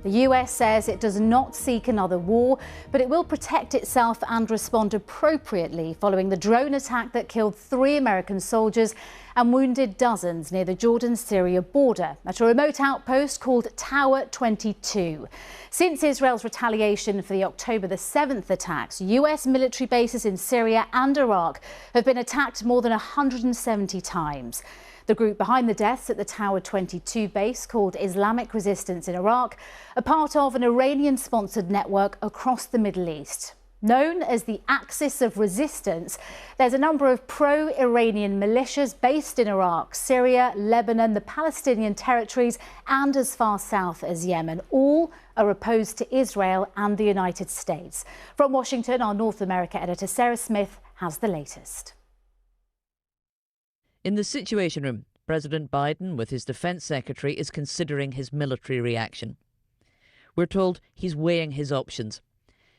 The US says it does not seek another war, but it will protect itself and respond appropriately following the drone attack that killed 3 American soldiers and wounded dozens near the Jordan-Syria border at a remote outpost called Tower 22. Since Israel's retaliation for the October the 7th attacks, US military bases in Syria and Iraq have been attacked more than 170 times. The group behind the deaths at the Tower 22 base, called Islamic Resistance in Iraq, are part of an Iranian-sponsored network across the Middle East. Known as the Axis of Resistance, there's a number of pro-Iranian militias based in Iraq, Syria, Lebanon, the Palestinian territories and as far south as Yemen. All are opposed to Israel and the United States. From Washington, our North America editor Sarah Smith has the latest. In the Situation Room, President Biden, with his defence secretary, is considering his military reaction. We're told he's weighing his options.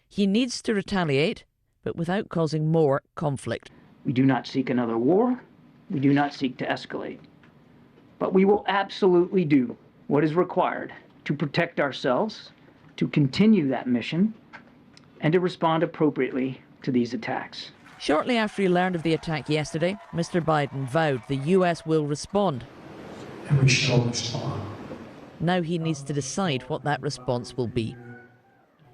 He needs to retaliate, but without causing more conflict. We do not seek another war. We do not seek to escalate. But we will absolutely do what is required to protect ourselves, to continue that mission, and to respond appropriately to these attacks. Shortly after he learned of the attack yesterday, Mr. Biden vowed the US will respond. And we shall respond. Now he needs to decide what that response will be.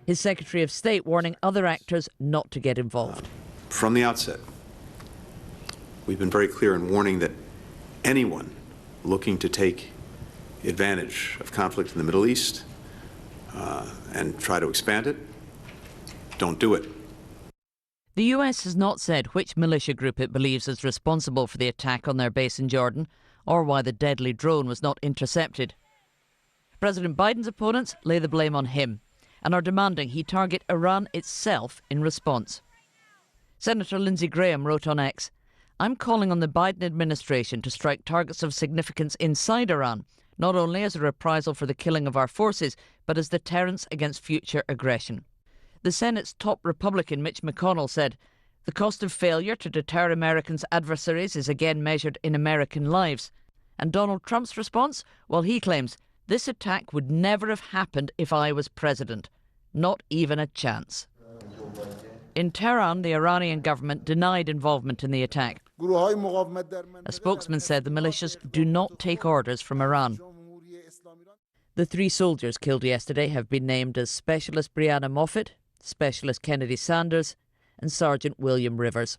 His Secretary of State warning other actors not to get involved. From the outset, we've been very clear in warning that anyone looking to take advantage of conflict in the Middle East and try to expand it, don't do it. The US has not said which militia group it believes is responsible for the attack on their base in Jordan, or why the deadly drone was not intercepted. President Biden's opponents lay the blame on him and are demanding he target Iran itself in response. Senator Lindsey Graham wrote on X, "I'm calling on the Biden administration to strike targets of significance inside Iran, not only as a reprisal for the killing of our forces, but as deterrence against future aggression." The Senate's top Republican, Mitch McConnell, said, "The cost of failure to deter Americans' adversaries is again measured in American lives." And Donald Trump's response? Well, he claims, "This attack would never have happened if I was president. Not even a chance." In Tehran, the Iranian government denied involvement in the attack. A spokesman said the militias do not take orders from Iran. The 3 soldiers killed yesterday have been named as Specialist Brianna Moffett, Specialist Kennedy Sanders and Sergeant William Rivers.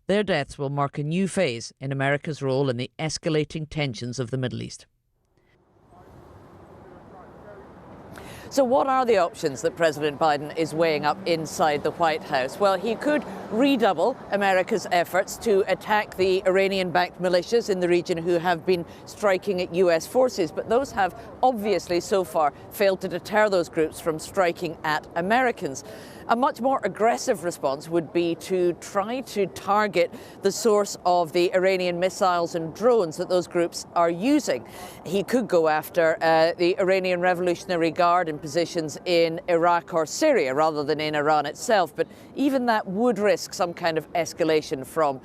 Their deaths will mark a new phase in America's role in the escalating tensions of the Middle East. So what are the options that President Biden is weighing up inside the White House? Well, he could redouble America's efforts to attack the Iranian-backed militias in the region who have been striking at US forces, but those have obviously so far failed to deter those groups from striking at Americans. A much more aggressive response would be to try to target the source of the Iranian missiles and drones that those groups are using. He could go after the Iranian Revolutionary Guard in positions in Iraq or Syria rather than in Iran itself, but even that would risk some kind of escalation from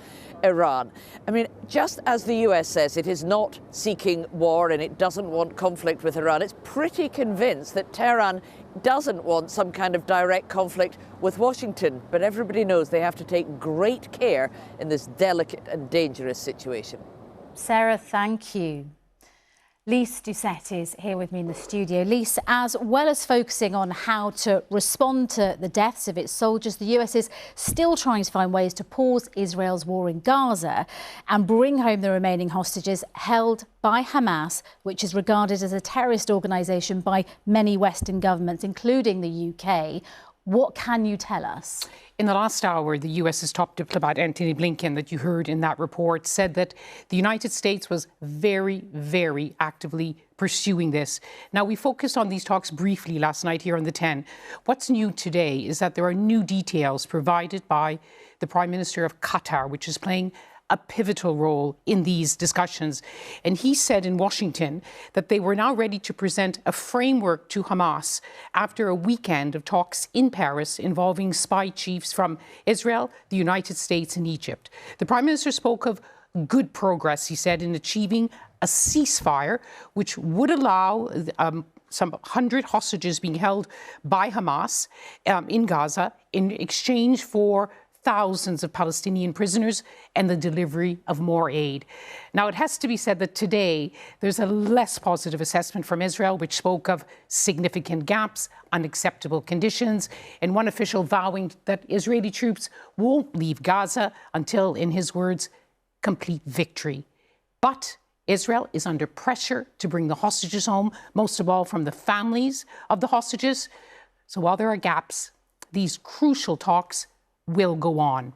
Iran. I mean, just as the US says it is not seeking war and it doesn't want conflict with Iran, it's pretty convinced that Tehran doesn't want some kind of direct conflict with Washington. But everybody knows they have to take great care in this delicate and dangerous situation. Sarah, thank you. Lise Doucette is here with me in the studio. Lise, as well as focusing on how to respond to the deaths of its soldiers, the US is still trying to find ways to pause Israel's war in Gaza and bring home the remaining hostages held by Hamas, which is regarded as a terrorist organisation by many Western governments, including the UK. What can you tell us? In the last hour, the US's top diplomat, Antony Blinken, that you heard in that report, said that the United States was very, very actively pursuing this. Now, we focused on these talks briefly last night here on the 10. What's new today is that there are new details provided by the Prime Minister of Qatar, which is playing a pivotal role in these discussions. And he said in Washington that they were now ready to present a framework to Hamas after a weekend of talks in Paris involving spy chiefs from Israel, the United States and Egypt. The Prime Minister spoke of good progress, he said, in achieving a ceasefire, which would allow some 100 hostages being held by Hamas in Gaza in exchange for thousands of Palestinian prisoners and the delivery of more aid. Now, it has to be said that today there's a less positive assessment from Israel, which spoke of significant gaps, unacceptable conditions, and one official vowing that Israeli troops won't leave Gaza until, in his words, complete victory. But Israel is under pressure to bring the hostages home, most of all from the families of the hostages. So while there are gaps, these crucial talks will go on.